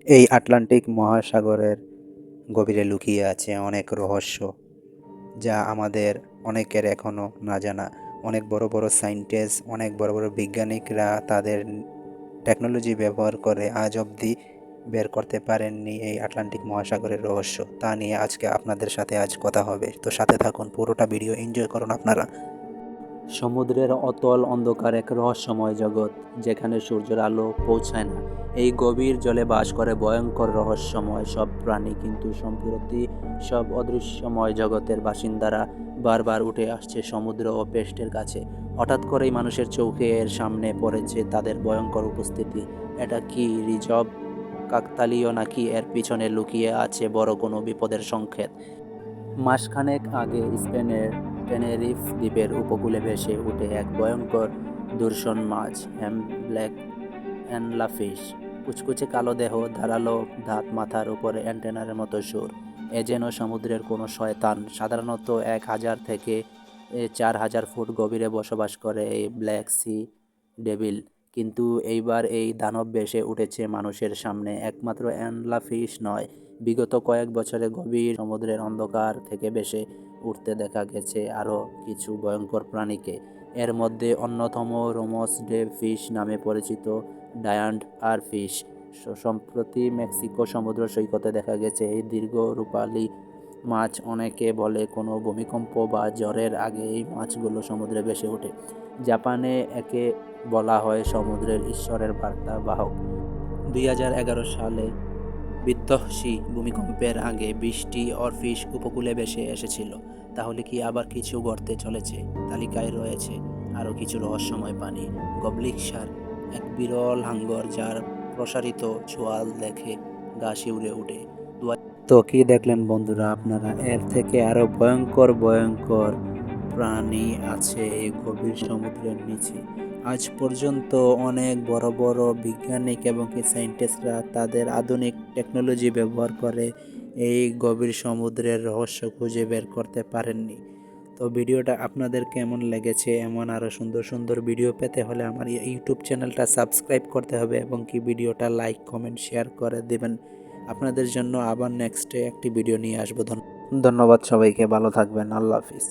এই আটলান্টিক মহাসাগরের গভীরে লুকিয়ে আছে অনেক রহস্য, যা আমাদের অনেকের এখনও না জানা। অনেক বড় বড় সায়েন্টিস্ট, অনেক বড় বড় বিজ্ঞানিকরা তাদের টেকনোলজি ব্যবহার করে আজ অবধি বের করতে পারেননি এই আটলান্টিক মহাসাগরের রহস্য। তা নিয়ে আজকে আপনাদের সাথে কথা হবে, তো সাথে থাকুন, পুরোটা ভিডিও এনজয় করুন আপনারা। সমুদ্রের অতল অন্ধকার এক রহস্যময় জগৎ, যেখানে সূর্যের আলো পৌঁছায় না। এই গভীর জলে বাস করে ভয়ঙ্কর রহস্যময় সব প্রাণী, কিন্তু সম্প্রতি সব অদৃশ্যময় জগতের বাসিন্দারা বারবার উঠে আসছে সমুদ্র ও পেস্টের কাছে। হঠাৎ করেই মানুষের চোখের সামনে পড়েছে তাদের ভয়ঙ্কর উপস্থিতি। এটা কি রিজব কাকতালীয়, নাকি এর পিছনে লুকিয়ে আছে বড় কোনো বিপদের সংকেত? মাসখানেক আগে স্পেনের টেনেরিফ দ্বীপের উপকূলে ভেসে ওঠে এক ভয়ঙ্কর দূষণ মাছ, ব্ল্যাক অ্যানলাফিশ। কুচকুচে কালো দেহ, ধারালো দাঁত, মাথার উপরে অ্যান্টেনার মতো সুর। এ যেন সমুদ্রের কোনো শয়তান। সাধারণত 1,000 থেকে 4,000 ফুট গভীরে বসবাস করে এই ব্ল্যাক সি ডেভিল, কিন্তু এইবার এই দানব ভেসে উঠেছে মানুষের সামনে। একমাত্র অ্যানলাফিশ নয়, বিগত কয়েক বছরে গভীর সমুদ্রের অন্ধকার থেকে ভেসে উঠতে দেখা গেছে আরও কিছু ভয়ঙ্কর প্রাণীকে। এর মধ্যে অন্যতম রোমস ডে ফিশ নামে পরিচিত ডায়ান্ট আর ফিশ। সম্প্রতি মেক্সিকো সমুদ্র সৈকতে দেখা গেছে এই দীর্ঘ রূপালী মাছ। অনেকে বলে কোনো ভূমিকম্প বা ঝড়ের আগে এই মাছগুলো সমুদ্রে ভেসে ওঠে। জাপানে একে বলা হয় সমুদ্রের ঈশ্বরের বার্তা বাহক। 2011 সালে বিধ্বংসী ভূমিকম্পের আগে 20টি অরফিশ উপকূলে ভেসে এসেছিল। তাহলে কি আবার কিছু ঘটতে চলেছে? তালিকায় রয়েছে আরও কিছু রহস্যময় প্রাণী। গবলিং শার্ক, এক বিরল হাঙ্গর যার প্রসারিত চোয়াল দেখে গা শিউরে ওঠে। তো কি দেখলেন বন্ধুরা আপনারা? এর থেকে আরও ভয়ঙ্কর ভয়ঙ্কর প্রাণী আছে এই গভীর সমুদ্রের নিচে। আজ পর্যন্ত অনেক বড় বড় বিজ্ঞানিক এবং সায়েন্টিস্টরা তাদের আধুনিক টেকনোলজি ব্যবহার করে এই গভীর সমুদ্রের রহস্য খুঁজে বের করতে পারেননি। তো ভিডিওটা আপনাদের কেমন লেগেছে? এমন আরও সুন্দর সুন্দর ভিডিও পেতে হলে আমার ইউটিউব চ্যানেলটা সাবস্ক্রাইব করতে হবে এবং কি ভিডিওটা লাইক, কমেন্ট, শেয়ার করে দেবেন। আপনাদের জন্য আবার নেক্সটে একটি ভিডিও নিয়ে আসবো। ধন্যবাদ সবাইকে, ভালো থাকবেন, আল্লাহ হাফিজ।